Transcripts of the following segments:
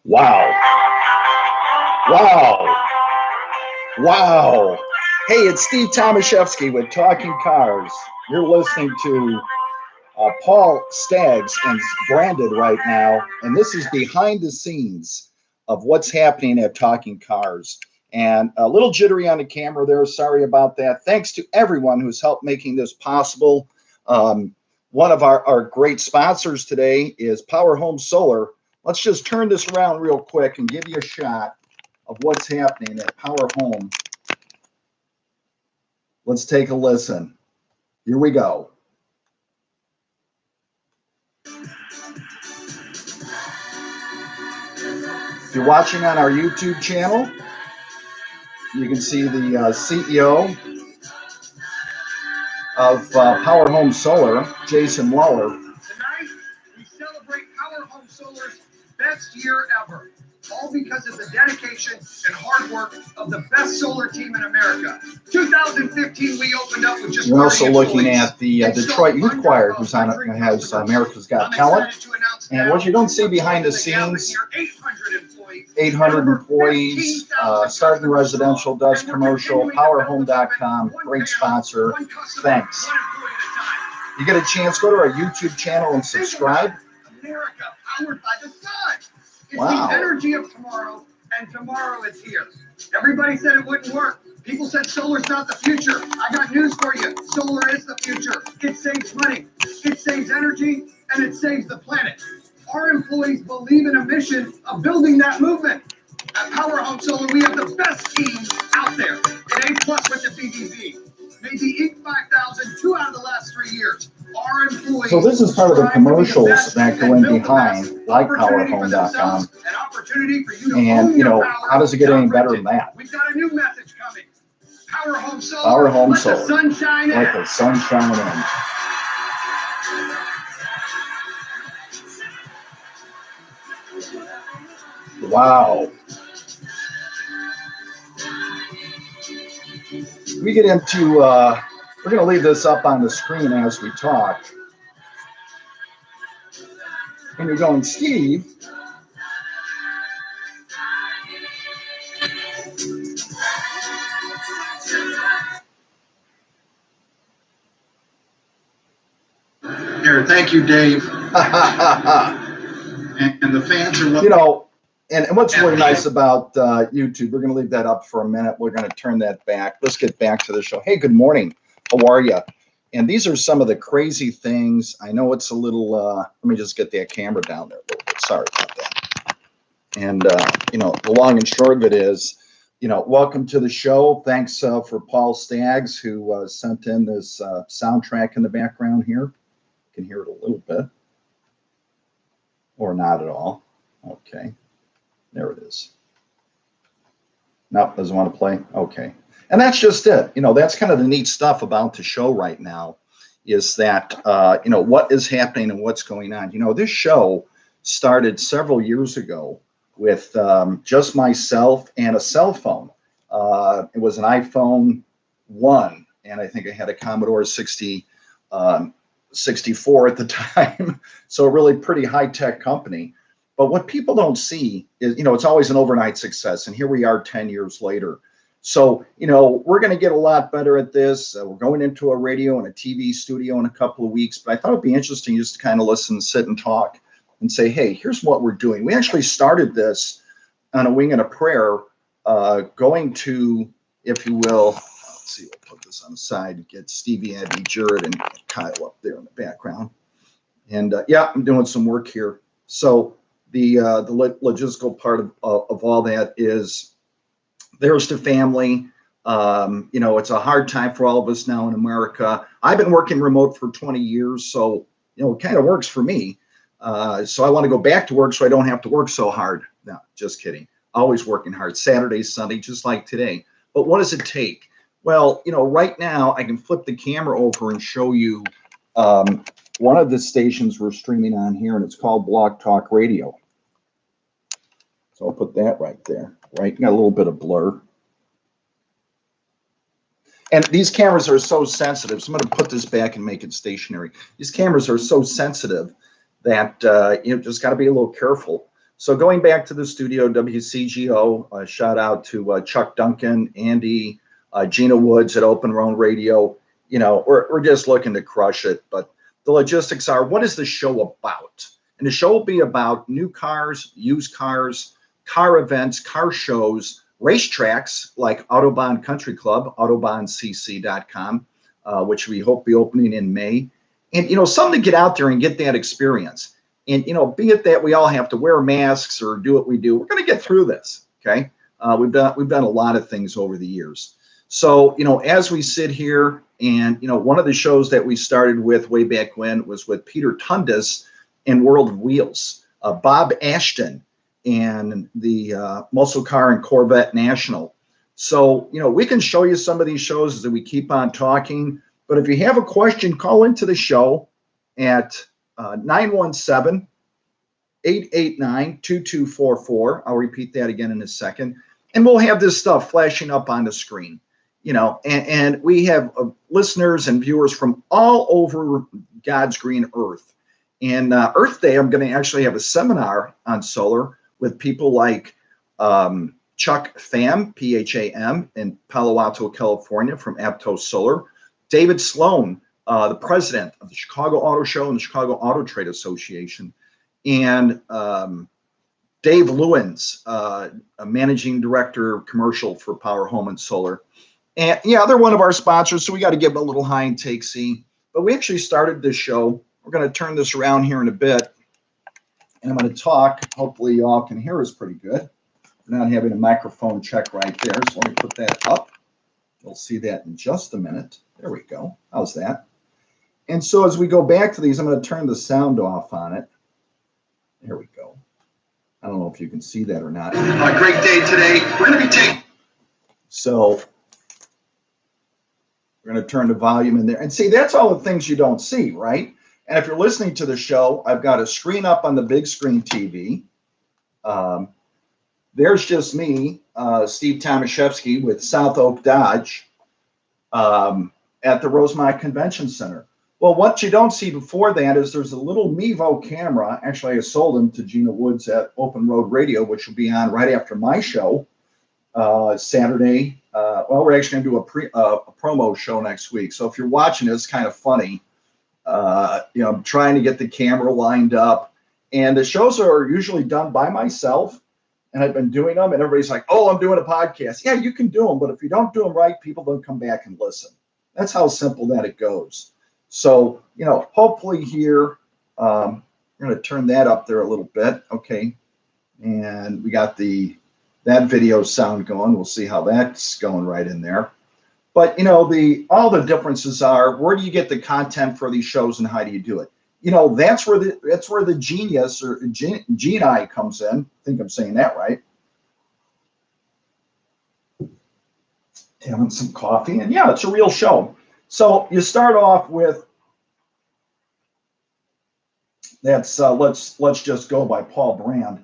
Wow. Wow. Wow. Hey, it's Steve Tomaszewski with Talking Cars. You're listening to Paul Staggs and Branded right now, and this is behind the scenes of what's happening at Talking Cars. And a little jittery on the camera there. Sorry about that. Thanks to everyone who's helped making this possible. One of our great sponsors today is Power Home Solar. Let's just turn this around real quick and give you a shot of what's happening at Power Home. Let's take a listen. Here we go. If you're watching on our YouTube channel, you can see the CEO of Power Home Solar, Jason Waller. Tonight, we celebrate Power Home Solar's best year ever, all because of the dedication and hard work of the best solar team in America. 2015, we opened up with just. We're also looking at the Detroit Youth Choir, who's on has America's Got Talent. And what you don't see behind the scenes, 800 employees, starting residential, does commercial, powerhome.com, great sponsor. Thanks. You get a chance, go to our YouTube channel and subscribe. America, powered by the sun. It's Wow. the energy of tomorrow, and tomorrow is here. Everybody said it wouldn't work. People said solar's not the future. I got news for you. Solar is the future. It saves money, it saves energy, and it saves the planet. Our employees believe in a mission of building that movement. At Power Home Solar, we have the best team out there. An A+ with the BBB. Made the Inc. 5000 2 out of the last 3 years. Our employees. So this is part of the commercials that go in behind, like powerhome.com. And, you know, how does it get any better than that? We've got a new message coming. Power Home Solar. Power Home Solar. Let the sunshine in. Let the sunshine in. Wow. We get into, we're going to leave this up on the screen as we talk. And you're going, Steve, Here, thank you, Dave. And the fans are. You know, and what's really nice about YouTube, we're going to leave that up for a minute. We're going to turn that back. Let's get back to the show. Hey, good morning. How are you? And these are some of the crazy things. I know it's a little, let me just get that camera down there a little bit. Sorry about that. And, you know, the long and short of it is, you know, welcome to the show. Thanks for Paul Staggs, who sent in this soundtrack in the background here. You can hear it a little bit. Or not at all. Okay. There it is. Nope, doesn't want to play. Okay. And that's just it. You know, that's kind of the neat stuff about the show right now is that, you know, what is happening and what's going on. You know, this show started several years ago with just myself and a cell phone. It was an iPhone 1, and I think I had a Commodore 64 at the time. So a really pretty high-tech company. But what people don't see is, you know, it's always an overnight success. And here we are 10 years later. So, you know, we're going to get a lot better at this. We're going into a radio and a TV studio in a couple of weeks. But I thought it'd be interesting just to kind of listen, sit and talk and say, hey, here's what we're doing. We actually started this on a wing and a prayer, going to, if you will, let's see, we'll put this on the side and get Stevie, Abby, Jared, and Kyle up there in the background. And yeah, I'm doing some work here. So the logistical part of all that is there's the family. You know, it's a hard time for all of us now in America. I've been working remote for 20 years, so, you know, it kind of works for me. So I want to go back to work so I don't have to work so hard. No, just kidding. Always working hard. Saturday, Sunday, just like today. But what does it take? Well, you know, right now I can flip the camera over and show you one of the stations we're streaming on here, and it's called Blog Talk Radio. So I'll put that right there, right? Got a little bit of blur. And these cameras are so sensitive. So I'm going to put this back and make it stationary. These cameras are so sensitive that you just got to be a little careful. So going back to the studio, WCGO, shout out to Chuck Duncan, Andy, Gina Woods at Open Road Radio. You know, we're just looking to crush it. But the logistics are, what is the show about? And the show will be about new cars, used cars, car events, car shows, racetracks like Autobahn Country Club, autobahncc.com, which we hope be opening in May. And, you know, something to get out there and get that experience. And, you know, be it that we all have to wear masks or do what we do, we're going to get through this. Okay. We've done a lot of things over the years. So, you know, as we sit here and, you know, one of the shows that we started with way back when was with Peter Tundis and World of Wheels, Bob Ashton and the Muscle Car and Corvette National. So, you know, we can show you some of these shows as we keep on talking. But if you have a question, call into the show at 917-889-2244. I'll repeat that again in a second. And we'll have this stuff flashing up on the screen. You know, and we have listeners and viewers from all over God's green earth. And Earth Day, I'm going to actually have a seminar on solar with people like Chuck Pham, P-H-A-M, in Palo Alto, California, from Aptos Solar. David Sloan, the president of the Chicago Auto Show and the Chicago Auto Trade Association. And Dave Lewins, a managing director of commercial for Power Home and Solar. And yeah, they're one of our sponsors, so we got to give them a little high and take see. But we actually started this show. We're going to turn this around here in a bit, and I'm going to talk. Hopefully, you all can hear us pretty good. We're not having a microphone check right there, so let me put that up. You'll see that in just a minute. There we go. How's that? And so as we go back to these, I'm going to turn the sound off on it. There we go. I don't know if you can see that or not. A great day today. We're going to be taking. So we're going to turn the volume in there. And see, that's all the things you don't see, right? And if you're listening to the show, I've got a screen up on the big screen TV. There's just me, Steve Tomaszewski with South Oak Dodge at the Rosemont Convention Center. Well, what you don't see before that is there's a little Mevo camera. Actually, I sold them to Gina Woods at Open Road Radio, which will be on right after my show Saturday. Well, we're actually going to do a promo show next week. So if you're watching, it's kind of funny. You know, I'm trying to get the camera lined up. And the shows are usually done by myself. And I've been doing them. And everybody's like, oh, I'm doing a podcast. Yeah, you can do them. But if you don't do them right, people don't come back and listen. That's how simple that it goes. So, you know, hopefully here, I'm going to turn that up there a little bit. Okay. And we got that video sound going. We'll see how that's going right in there. But, you know, all the differences are, where do you get the content for these shows and how do you do it? You know, that's where the genius or geni comes in. I think I'm saying that right. Having some coffee, and yeah, it's a real show. So you start off with that's let's just go by Paul Brand.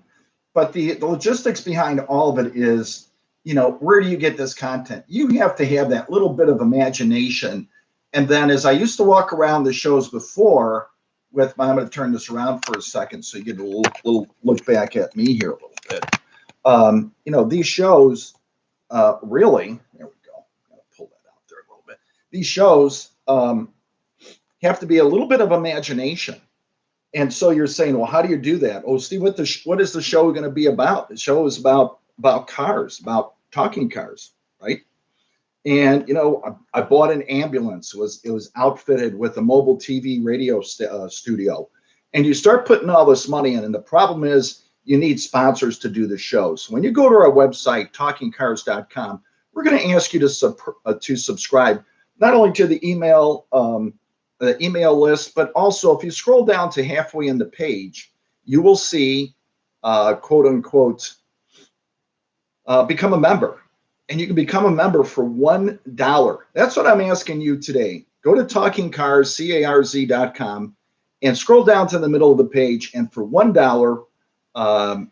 But the logistics behind all of it is, you know, where do you get this content? You have to have that little bit of imagination. And then as I used to walk around the shows before with I'm going to turn this around for a second so you get a little look back at me here a little bit. You know, these shows really, there we go. I'm going to pull that out there a little bit. These shows have to be a little bit of imagination. And so you're saying, well, how do you do that? Oh, Steve, what is the show going to be about? The show is about cars, about talking cars, right? And, you know, I bought an ambulance. It was outfitted with a mobile TV radio studio. And you start putting all this money in. And the problem is you need sponsors to do the show. So when you go to our website, talkingcars.com, we're going to ask you to subscribe not only to the email list, but also if you scroll down to halfway in the page, you will see, quote unquote, become a member. And you can become a member for $1. That's what I'm asking you today. Go to talkingcars.com and scroll down to the middle of the page. And for $1,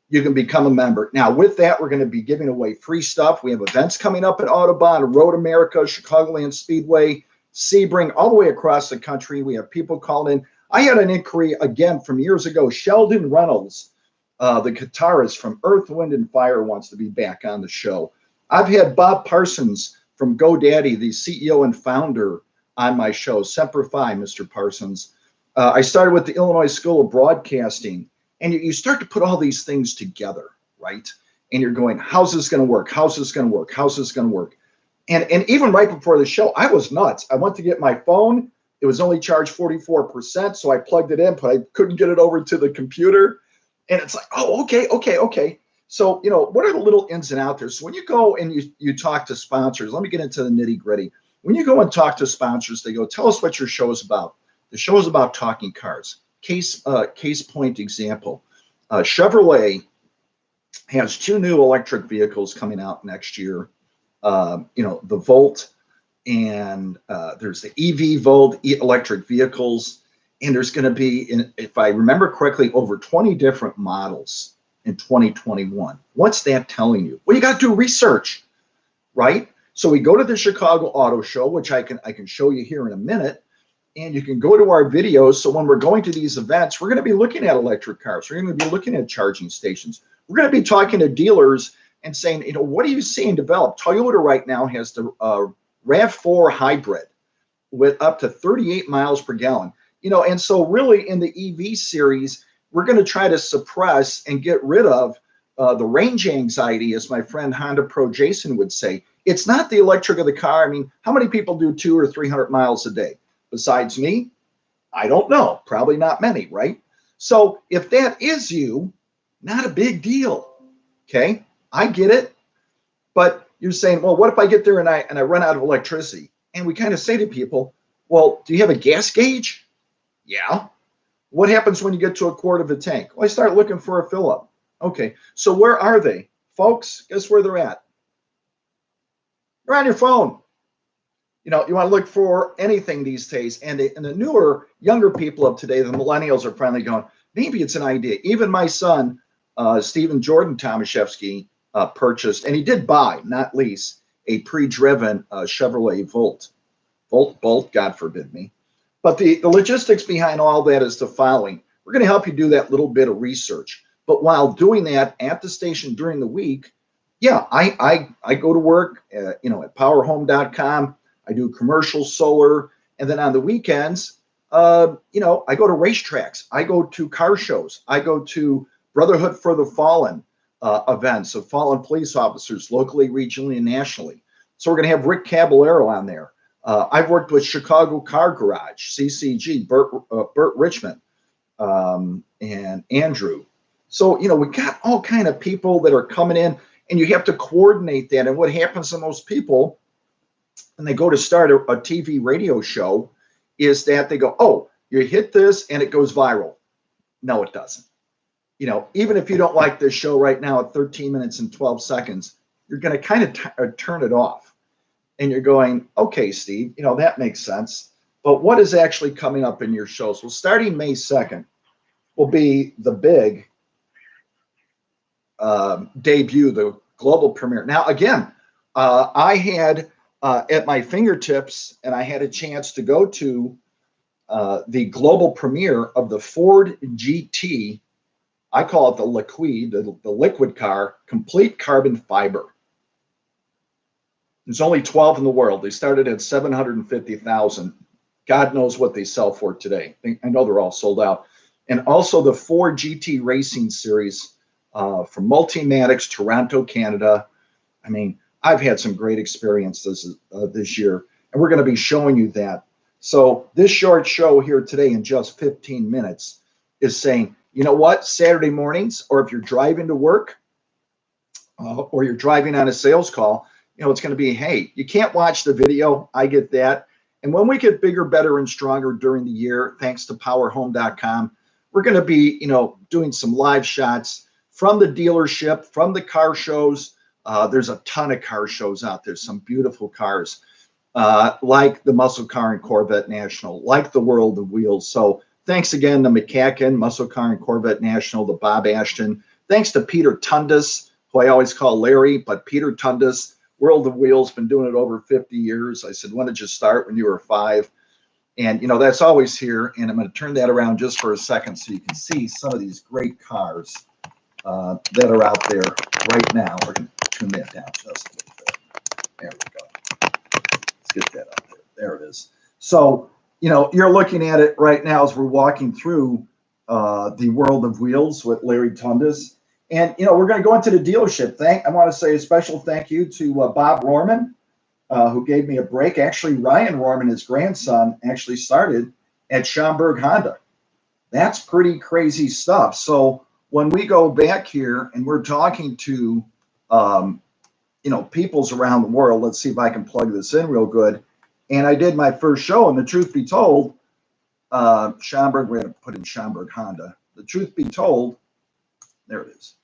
you can become a member. Now, with that, we're going to be giving away free stuff. We have events coming up at Autobahn, Road America, Chicagoland Speedway, Sebring, all the way across the country. We have people calling in. I had an inquiry again from years ago. Sheldon Reynolds the guitarist from Earth, Wind, and Fire, wants to be back on the show. I've had Bob Parsons from GoDaddy, the CEO and founder, on my show. Semper Fi, Mr. Parsons. I started with the Illinois School of Broadcasting, and you start to put all these things together, right? And you're going, how's this going to work? How's this going to work? How's this going to work? And even right before the show, I was nuts. I went to get my phone. It was only charged 44%, so I plugged it in, but I couldn't get it over to the computer. And it's like, oh, okay. So, what are the little ins and outs there? So when you go and you talk to sponsors, let me get into the nitty gritty. When you go and talk to sponsors, they go, tell us what your show is about. The show is about talking cars. Case point example, Chevrolet has 2 new electric vehicles coming out next year. The Volt, and there's the EV Volt electric vehicles. And there's going to be, if I remember correctly, over 20 different models in 2021. What's that telling you? Well, you got to do research, right? So we go to the Chicago Auto Show, which I can show you here in a minute, and you can go to our videos. So when we're going to these events, we're going to be looking at electric cars. We're going to be looking at charging stations. We're going to be talking to dealers and saying, what are you seeing develop? Toyota right now has the RAV4 hybrid with up to 38 miles per gallon. And so really in the EV series, we're going to try to suppress and get rid of the range anxiety, as my friend Honda Pro Jason would say. It's not the electric of the car. I mean, how many people do 200 or 300 miles a day? Besides me, I don't know. Probably not many, right? So if that is you, not a big deal. Okay, I get it. But you're saying, well, what if I get there and I run out of electricity? And we kind of say to people, well, do you have a gas gauge? Yeah. What happens when you get to a quarter of a tank? Well, I start looking for a fill up. Okay. So where are they? Folks, guess where they're at? They're on your phone. You want to look for anything these days. And the newer, younger people of today, the millennials, are finally going, maybe it's an idea. Even my son, Stephen Jordan Tomaszewski, purchased, and he did buy, not lease, a pre-driven Chevrolet Bolt, God forbid me. But the logistics behind all that is the following. We're going to help you do that little bit of research. But while doing that at the station during the week, yeah, I go to work, at powerhome.com. I do commercial solar. And then on the weekends, I go to racetracks. I go to car shows. I go to Brotherhood for the Fallen events of fallen police officers locally, regionally, and nationally. So we're going to have Rick Caballero on there. I've worked with Chicago Car Garage, CCG, Burt Richmond, and Andrew. So, we got all kind of people that are coming in, and you have to coordinate that. And what happens to most people when they go to start a TV radio show is that they go, oh, you hit this and it goes viral. No, it doesn't. Even if you don't like this show right now at 13 minutes and 12 seconds, you're going to kind of turn it off. And you're going, okay, Steve, that makes sense. But what is actually coming up in your shows? Well, starting May 2nd will be the big debut, the global premiere. Now, again, I had at my fingertips, and I had a chance to go to the global premiere of the Ford GT. I call it the Liquid, the liquid car, complete carbon fiber. There's only 12 in the world. They started at 750,000. God knows what they sell for today. I know they're all sold out. And also the Ford GT Racing Series from Multimatics, Toronto, Canada. I mean, I've had some great experiences this year, and we're going to be showing you that. So this short show here today in just 15 minutes is saying, you know what, Saturday mornings, or if you're driving to work or you're driving on a sales call, it's going to be, hey, you can't watch the video. I get that. And when we get bigger, better, and stronger during the year, thanks to powerhome.com, we're going to be, doing some live shots from the dealership, from the car shows. There's a ton of car shows out there, some beautiful cars, like the Muscle Car and Corvette National, like the World of Wheels. So thanks again to McCacken, Muscle Car and Corvette National, to Bob Ashton. Thanks to Peter Tundis, who I always call Larry, but Peter Tundis, World of Wheels, been doing it over 50 years. I said, when did you start? When you were 5. And, that's always here. And I'm going to turn that around just for a second so you can see some of these great cars that are out there right now. We're going to tune that down just a little bit. There we go. Let's get that up there. There it is. So, you're looking at it right now as we're walking through the world of wheels with Larry Tundes. And, we're going to go into the dealership. I want to say a special thank you to Bob Rorman, who gave me a break. Actually, Ryan Rorman, his grandson, actually started at Schaumburg Honda. That's pretty crazy stuff. So when we go back here and we're talking to, peoples around the world, let's see if I can plug this in real good. And I did my first show, and the truth be told, Schaumburg, we had to put in Schaumburg Honda. The truth be told, there it is.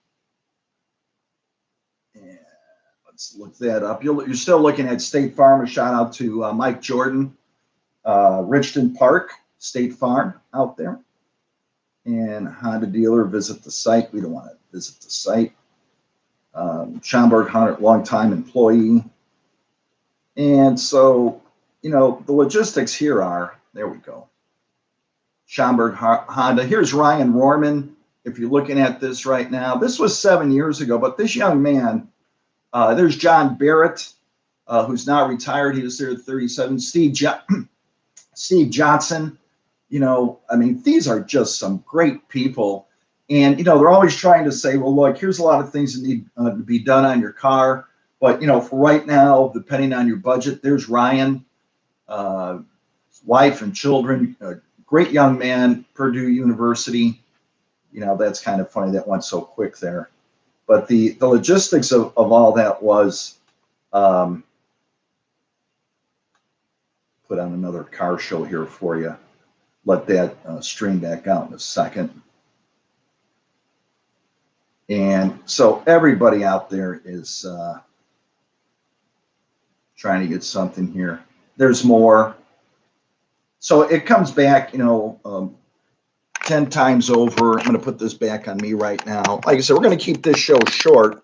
And let's look that up. You're still looking at State Farm. A shout out to Mike Jordan, Richton Park, State Farm out there. And Honda dealer, visit the site. We don't want to visit the site. Schaumburg Honda, longtime employee. And so, the logistics here are, there we go. Schaumburg Honda. Here's Ryan Rorman. If you're looking at this right now, this was 7 years ago, but this young man, there's John Barrett, who's now retired. He was there at 37. Steve Johnson. These are just some great people. And, they're always trying to say, well, look, here's a lot of things that need to be done on your car. But, for right now, depending on your budget, there's Ryan, wife and children, a great young man, Purdue University. That's kind of funny that went so quick there. But the logistics of all that was put on another car show here for you. Let that stream back out in a second. And so everybody out there is trying to get something here. There's more. So it comes back, 10 times over. I'm going to put this back on me right now. Like I said, we're going to keep this show short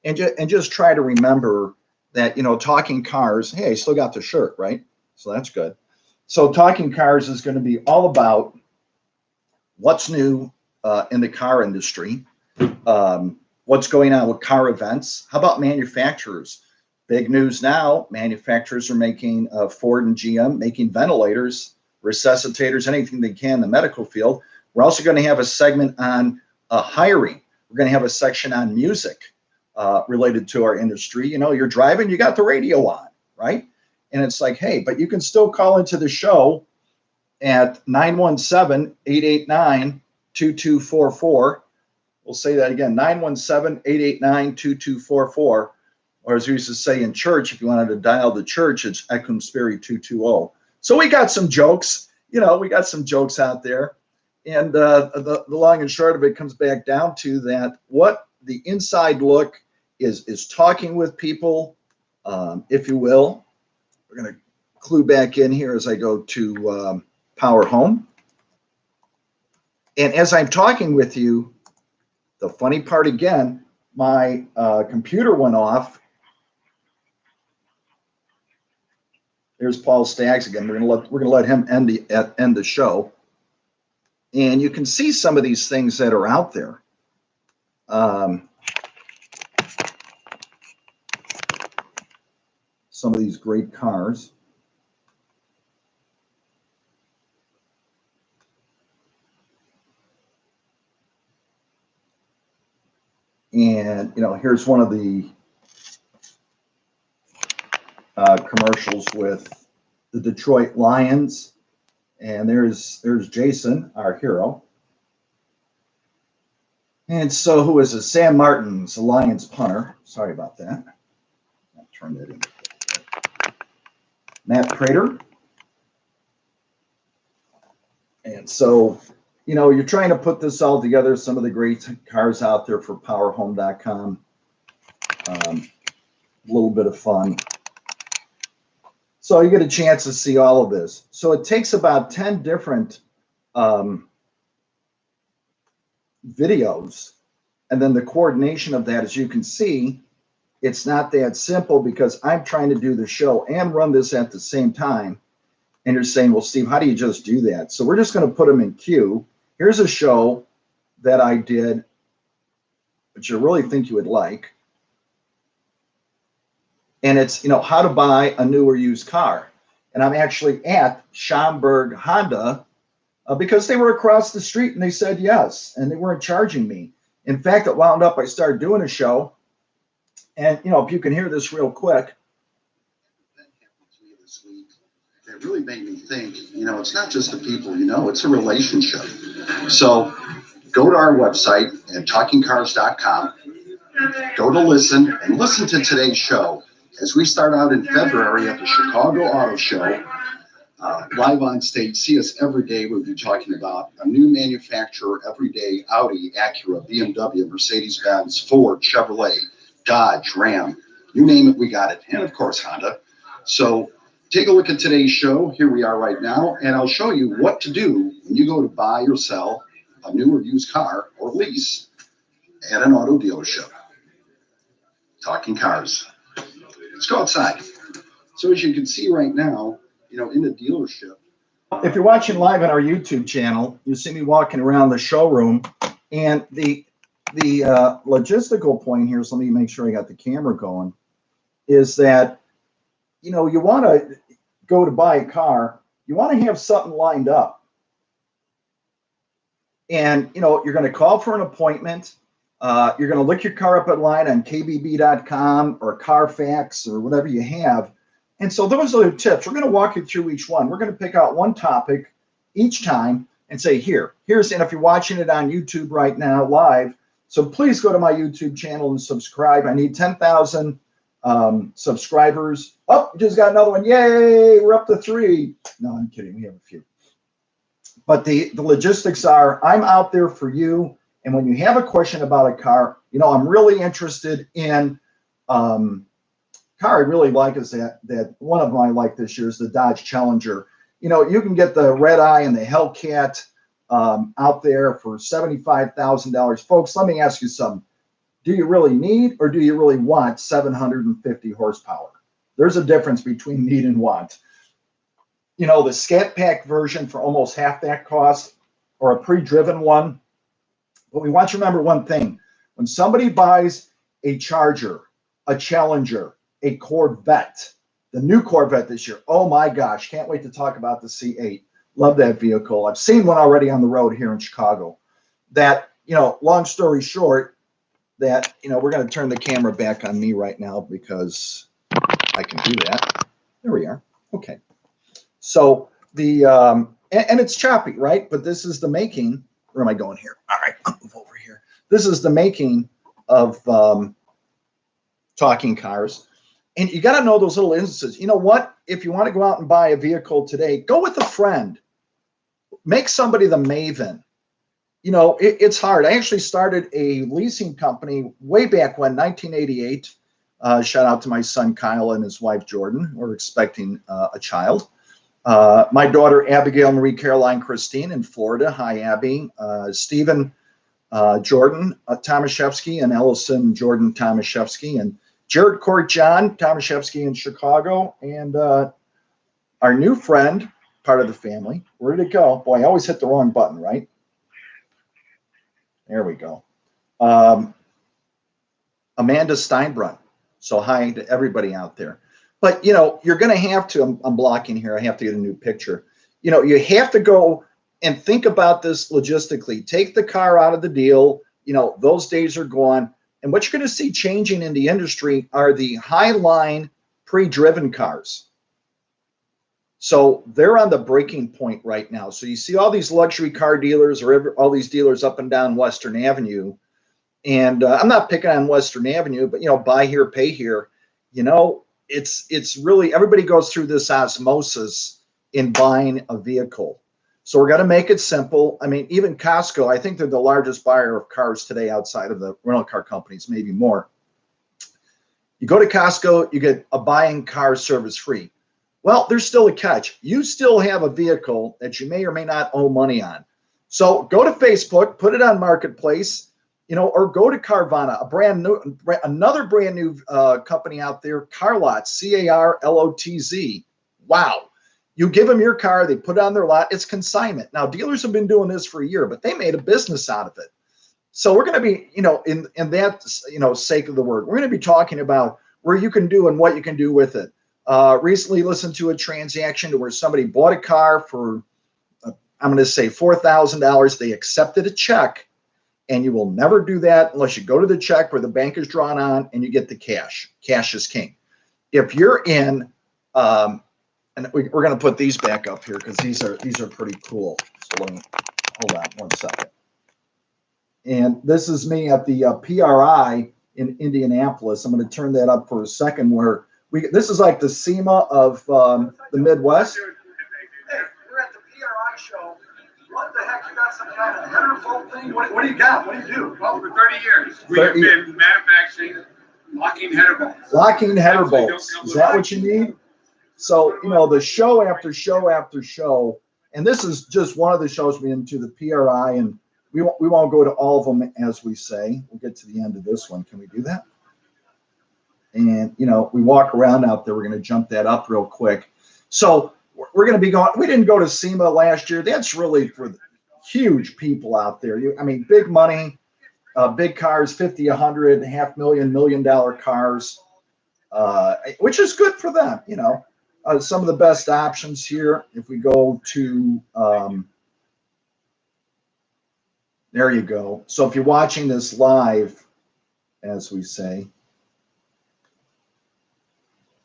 and just try to remember that, talking cars. Hey, I still got the shirt, right? So that's good. So talking cars is going to be all about what's new in the car industry, what's going on with car events. How about manufacturers? Big news now, manufacturers are making, Ford and GM, making ventilators, resuscitators, anything they can in the medical field. We're also going to have a segment on hiring. We're going to have a section on music related to our industry. You're driving, you got the radio on, right? And it's like, hey, but you can still call into the show at 917-889-2244. We'll say that again, 917-889-2244. Or as we used to say in church, if you wanted to dial the church, it's Ecum Spiri 220. So we got some jokes, we got some jokes out there. And the long and short of it comes back down to that what the inside look is talking with people, if you will. We're going to clue back in here as I go to Power Home. And as I'm talking with you, the funny part again, my computer went off. There's Paul Staggs again. We're gonna let him end the show, and you can see some of these things that are out there. Some of these great cars. And here's one of the commercials with the Detroit Lions, and there's Jason, our hero. And so who is it? Sam Martin's the Lions punter. Sorry about that. I'll turn that in. Matt Prater. And so, you're trying to put this all together, some of the great cars out there for powerhome.com. A little bit of fun. So you get a chance to see all of this. So it takes about 10 different videos. And then the coordination of that, as you can see, it's not that simple because I'm trying to do the show and run this at the same time. And you're saying, well, Steve, how do you just do that? So we're just going to put them in queue. Here's a show that I did which I really think you would like. And it's, how to buy a new or used car. And I'm actually at Schaumburg Honda because they were across the street and they said yes, and they weren't charging me. In fact, it wound up, I started doing a show. And, if you can hear this real quick. It really made me think, it's not just the people, it's a relationship. So go to our website at talkingcars.com, go to listen, and listen to today's show. As we start out in February at the Chicago Auto Show, live on stage, see us every day. We'll be talking about a new manufacturer every day: Audi, Acura, BMW, Mercedes-Benz, Ford, Chevrolet, Dodge, Ram, you name it, we got it. And of course, Honda. So take a look at today's show. Here we are right now, and I'll show you what to do when you go to buy or sell a new or used car or lease at an auto dealership. Talking Cars. Let's go outside. So as you can see right now, in the dealership. If you're watching live on our YouTube channel, you see me walking around the showroom, and the logistical point here, so let me make sure I got the camera going, is that, you want to go to buy a car, you want to have something lined up. And, you're going to call for an appointment. You're going to look your car up online on kbb.com or Carfax or whatever you have. And so those are the tips. We're going to walk you through each one. We're going to pick out one topic each time and say, here's, and if you're watching it on YouTube right now live, so please go to my YouTube channel and subscribe. I need 10,000 subscribers. Oh, just got another one. Yay, we're up to 3. No, I'm kidding. We have a few. But the logistics are, I'm out there for you. And when you have a question about a car, I'm really interested in car I really like is that one of them I like this year is the Dodge Challenger. You can get the Red Eye and the Hellcat out there for $75,000. Folks, let me ask you something. Do you really need or do you really want 750 horsepower? There's a difference between need and want. The Scat Pack version for almost half that cost, or a pre-driven one. But we want you to remember one thing. When somebody buys a Charger, a Challenger, a Corvette, the new Corvette this year, oh my gosh, can't wait to talk about the C8. Love that vehicle. I've seen one already on the road here in Chicago. That, long story short, that, we're going to turn the camera back on me right now because I can do that. There we are. Okay. So and it's choppy, right? But this is the making. Where am I going here? All right, I'll move over here. This is the making of Talking Cars. And you got to know those little instances. You know what? If you want to go out and buy a vehicle today, go with a friend. Make somebody the maven. It's hard. I actually started a leasing company way back when, 1988. Shout out to my son, Kyle, and his wife, Jordan. We're expecting a child. My daughter, Abigail Marie Caroline Christine in Florida. Hi, Abby. Stephen Jordan Tomaszewski and Ellison Jordan Tomaszewski, and Jared Court John Tomaszewski in Chicago, and our new friend, part of the family. Where did it go? Boy, I always hit the wrong button, right? There we go. Amanda Steinbrunn. So hi to everybody out there. But, you're going to have to, I'm blocking here. I have to get a new picture. You have to go and think about this logistically. Take the car out of the deal. Those days are gone. And what you're going to see changing in the industry are the high-line pre-driven cars. So they're on the breaking point right now. So you see all these luxury car dealers or all these dealers up and down Western Avenue. And I'm not picking on Western Avenue, but, buy here, pay here. It's really, everybody goes through this osmosis in buying a vehicle. So we're going to make it simple. I mean, even Costco, I think they're the largest buyer of cars today outside of the rental car companies, maybe more. You go to Costco, you get a buying car service free. Well, there's still a catch. You still have a vehicle that you may or may not owe money on. So go to Facebook, put it on Marketplace, or go to Carvana, another brand new company out there, Carlotz, Carlotz. Wow. You give them your car, they put it on their lot, it's consignment. Now, dealers have been doing this for a year, but they made a business out of it. So we're going to be, in that, sake of the word, we're going to be talking about where you can do and what you can do with it. Recently listened to a transaction to where somebody bought a car for, I'm going to say $4,000. They accepted a check, and you will never do that unless you go to the check where the bank is drawn on and you get the cash. Cash is king. If you're in, and we're going to put these back up here because these are pretty cool. So let me hold on one second. And this is me at the PRI in Indianapolis. I'm going to turn that up for a second. Where this is like the SEMA of the Midwest. Hey, we're at the PRI show. What the heck? You got some kind of header bolt thing? What do you got? What do you do? Well, for 30 years, we have been manufacturing locking header bolts. Locking header bolts. Is that what you need? So, the show after show after show, and this is just one of the shows we into the PRI, and we won't go to all of them, as we say. We'll get to the end of this one. Can we do that? And, we walk around out there. We're going to jump that up real quick. So we're going to be going. We didn't go to SEMA last year. That's really for huge people out there. Big money, big cars, 50, 100, $500,000, $1 million cars, which is good for them. Some of the best options here. If we go to, there you go. So if you're watching this live, as we say,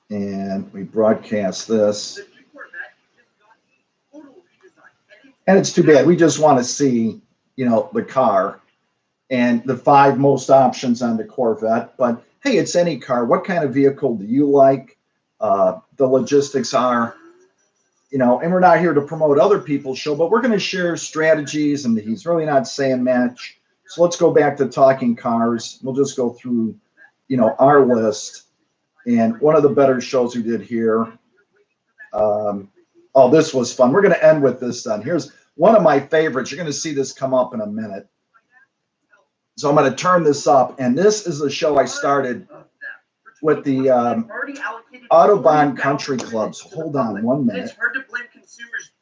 and we broadcast this, and it's too bad. We just want to see, the car and the 5 most options on the Corvette. But hey, it's any car. What kind of vehicle do you like? The logistics are, and we're not here to promote other people's show, but we're going to share strategies, and he's really not saying much. So let's go back to talking cars. We'll just go through, our list. And one of the better shows we did here. Oh, this was fun. We're going to end with this then. Here's one of my favorites. You're going to see this come up in a minute. So I'm going to turn this up. And this is the show I started with the Autobahn Country Clubs. Hold on 1 minute. It's hard to blame consumers.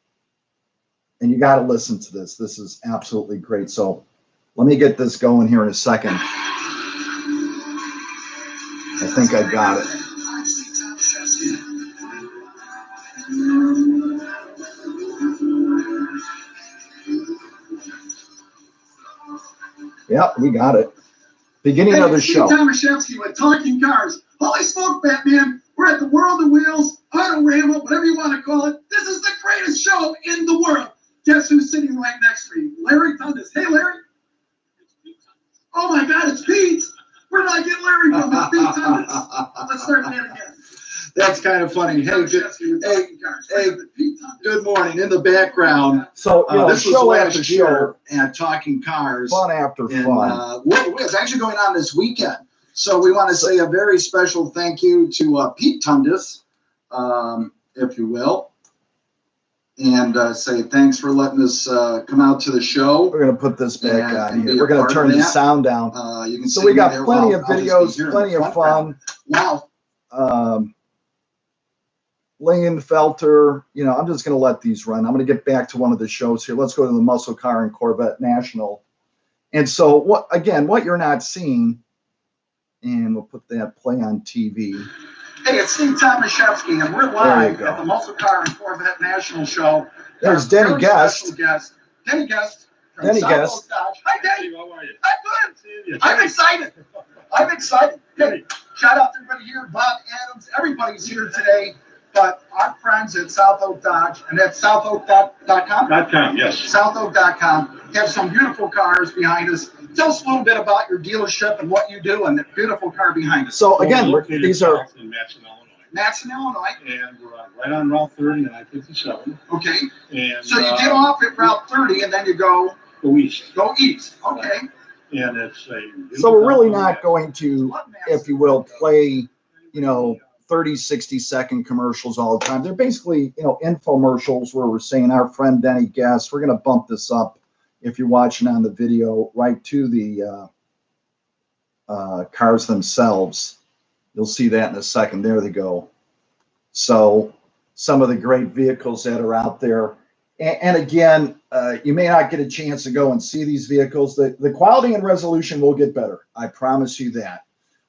And you got to listen to this. This is absolutely great. So let me get this going here in a second. I think I got it. Yep, we got it. Beginning of the show. Tomaszewski with Talking Cars. Holy smoke, Batman. We're at the World of Wheels, Autorama, whatever you want to call it. This is the greatest show in the world. Guess who's sitting right next to me? Larry Tundes. Hey, Larry. Oh, my God, it's Pete. Where did I get Larry from? It's Pete Tundes. Let's start that again. That's kind of funny. Hey, good morning. In the background, So, this was show after last show, year at Talking Cars. fun after And fun. it's actually going on this weekend. So we want to say a very special thank you to Pete Tundes, if you will, and say thanks for letting us come out to the show. We're going to put this back on and be here. a We're going part to turn of the that. sound down. You can So see we me got there. plenty Well, of I'll just be videos, here in plenty the of front fun. now. Wow. Lingenfelter, I'm just going to let these run. I'm going to get back to one of the shows here. Let's go to the Muscle Car and Corvette National. And so, what you're not seeing, and we'll put that play on TV. Hey, it's Steve Tomaszewski, and we're live at the Muscle Car and Corvette National Show. There's Denny Guest. Denny Guest. from Denny South Guest. Oak Dodge. Hi, Denny. How are you? I'm good. Seeing you. I'm excited. I'm excited. Hey, shout out to everybody here. Bob Adams. Everybody's here today. But our friends at South Oak Dodge, and that's southoak.com. .com, yes. Southoak.com have some beautiful cars behind us. Tell us a little bit about your dealership and what you do and the beautiful car behind us. So again, Located these are in Matson, Illinois. Matson, Illinois. And we're right on Route 30 and I-57. Okay. And So you get off at Route 30 and then you go east. east. Okay. And it's a. so we're really not going to, if you will, play 30, 60-second commercials all the time. They're basically, infomercials where we're saying our friend Denny Guest. We're going to bump this up if you're watching on the video right to the cars themselves. You'll see that in a second. There they go. So some of the great vehicles that are out there. And again, you may not get a chance to go and see these vehicles. The quality and resolution will get better. I promise you that.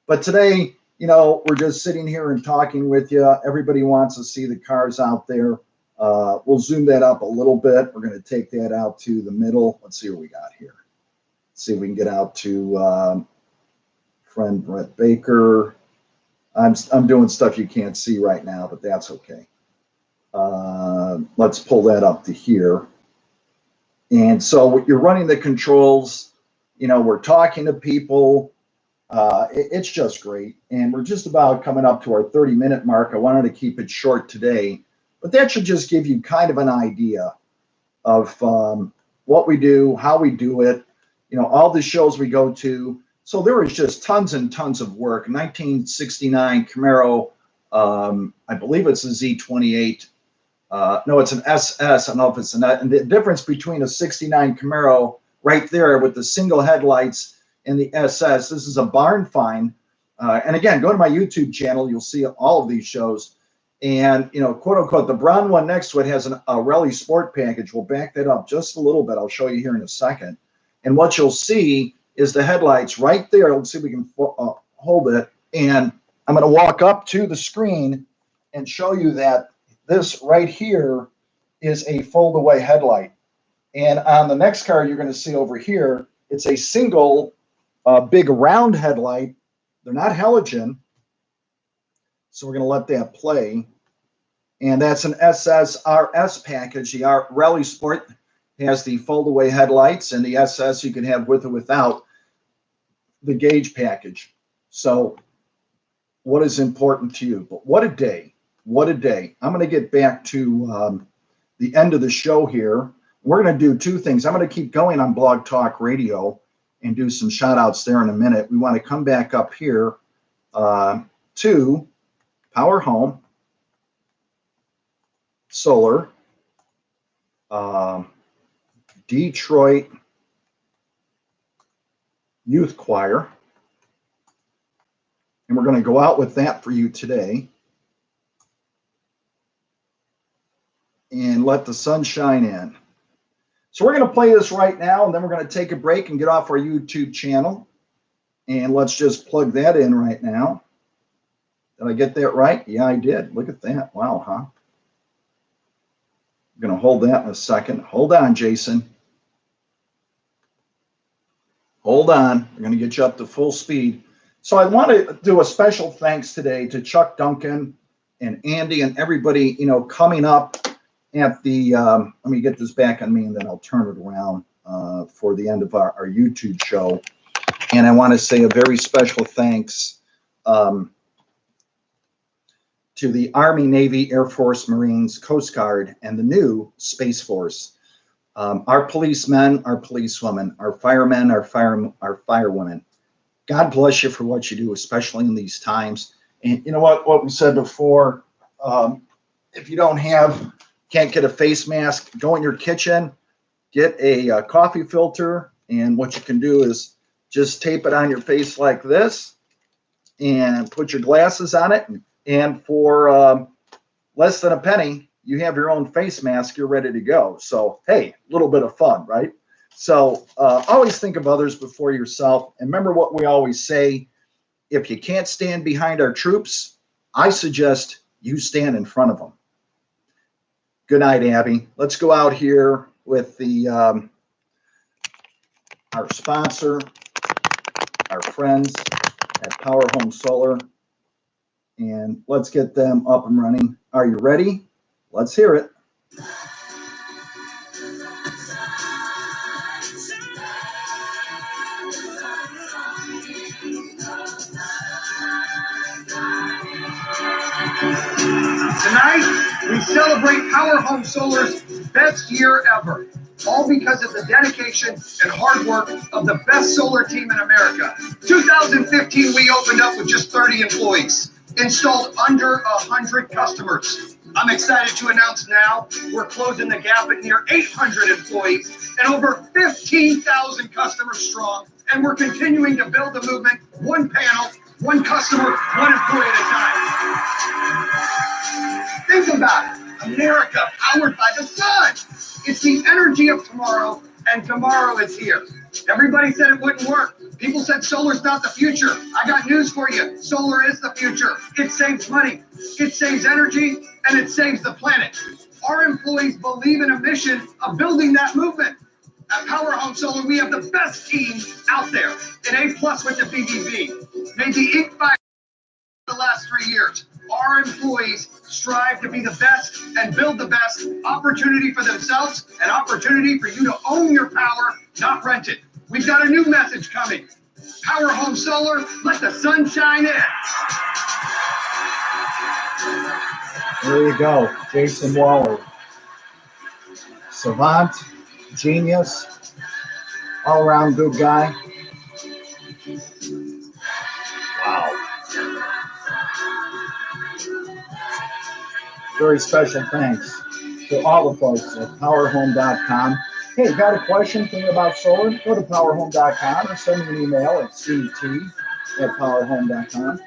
But today, you know, we're just sitting here and talking with you. Everybody wants to see the cars out there. We'll zoom that up a little bit. We're going to take that out to the middle. Let's see what we got here. Let's see if we can get out to friend Brett Baker. I'm doing stuff you can't see right now, but that's okay. Let's pull that up to here. And so you're running the controls, you know, we're talking to people. It's just great. And we're just about coming up to our 30-minute mark. I wanted to keep it short today, but that should just give you kind of an idea of what we do, how we do it, you know, all the shows we go to. So there is just tons and tons of work. 1969 Camaro, I believe it's a Z28. No, it's an SS. I don't know if it's and the difference between a 69 Camaro right there with the single headlights and the SS, this is a barn find. And again, go to my YouTube channel. You'll see all of these shows. And, you know, quote unquote, the brown one next to it has a rally sport package. We'll back that up just a little bit. I'll show you here in a second. And what you'll see is the headlights right there. Let's see if we can hold it. And I'm going to walk up to the screen and show you that this right here is a fold-away headlight. And on the next car you're going to see over here, it's a single big round headlight. They're not halogen. So we're going to let that play. And that's an SSRS package. The Rally Sport has the fold-away headlights, and the SS you can have with or without the gauge package. So what is important to you? But what a day. What a day. I'm going to get back to the end of the show here. We're going to do two things. I'm going to keep going on Blog Talk Radio and do some shout outs there in a minute. We want to come back up here to Power Home, Solar, Detroit Youth Choir. And we're going to go out with that for you today. And let the sun shine in. So we're going to play this right now, and then we're going to take a break and get off our YouTube channel. And let's just plug that in right now. Did I get that right? Yeah, I did. Look at that. Wow, huh? I'm going to hold that in a second. Hold on, Jason. Hold on. We're going to get you up to full speed. So I want to do a special thanks today to Chuck Duncan and Andy and everybody, you know, coming up at the, let me get this back on me and then I'll turn it around for the end of our YouTube show. And I want to say a very special thanks to the Army, Navy, Air Force, Marines, Coast Guard, and the new Space Force. Our policemen, our policewomen, our firemen, our firewomen. God bless you for what you do, especially in these times. And you know what we said before, if you can't get a face mask, go in your kitchen, get a coffee filter, and what you can do is just tape it on your face like this and put your glasses on it. And for less than a penny, you have your own face mask. You're ready to go. So, hey, a little bit of fun, right? So always think of others before yourself. And remember what we always say, if you can't stand behind our troops, I suggest you stand in front of them. Good night, Abby. Let's go out here with the our sponsor, our friends at Power Home Solar, and let's get them up and running. Are you ready? Let's hear it. Tonight, we celebrate Power Home Solar's best year ever, all because of the dedication and hard work of the best solar team in America. 2015, we opened up with just 30 employees, installed under 100 customers. I'm excited to announce now we're closing the gap at near 800 employees and over 15,000 customers strong, and we're continuing to build the movement one panel, one customer, one employee at a time. Think about it. America powered by the sun. It's the energy of tomorrow, and tomorrow is here. Everybody said it wouldn't work. People said solar's not the future. I got news for you. Solar is the future. It saves money, it saves energy, and it saves the planet. Our employees believe in a mission of building that movement. At Power Home Solar, we have the best team out there. An A+ with the BBB. Made the Inc. 5 the last 3 years. Our employees strive to be the best and build the best opportunity for themselves, an opportunity for you to own your power, not rent it. We've got a new message coming. Power Home Solar, let the sun shine in. There you go, Jason Waller. Savant, genius, all-around good guy. Wow. Very special thanks to all the folks at powerhome.com. Hey, got a question for me about solar? Go to powerhome.com or send me an email at cet@powerhome.com.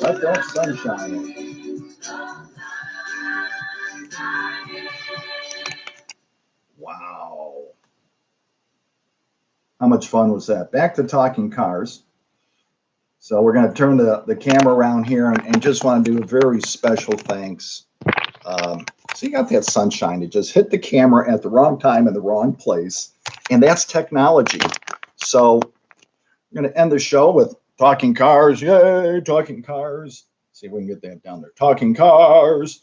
Let that sunshine in. Wow. How much fun was that? Back to talking cars. So we're going to turn the camera around here and just want to do a very special thanks. So you got that sunshine. It just hit the camera at the wrong time in the wrong place. And that's technology. So we're going to end the show with talking cars. Yay, talking cars. See if we can get that down there. Talking cars.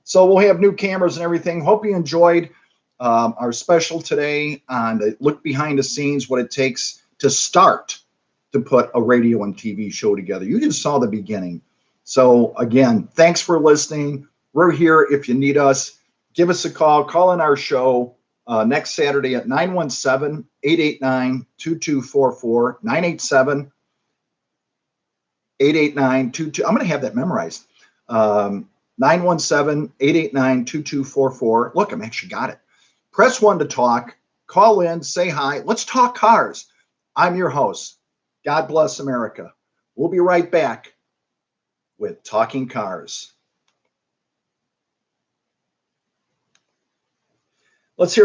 So we'll have new cameras and everything. Hope you enjoyed our special today on the look behind the scenes, what it takes to start to put a radio and TV show together. You just saw the beginning. So again, thanks for listening. We're here if you need us. Give us a call. Call in our show next Saturday at 917-889-2244. 987-889-22. I'm going to have that memorized. 917-889-2244. Look, I'm actually got it. Press 1 to talk. Call in. Say hi. Let's talk cars. I'm your host. God bless America. We'll be right back with Talking Cars. Let's hear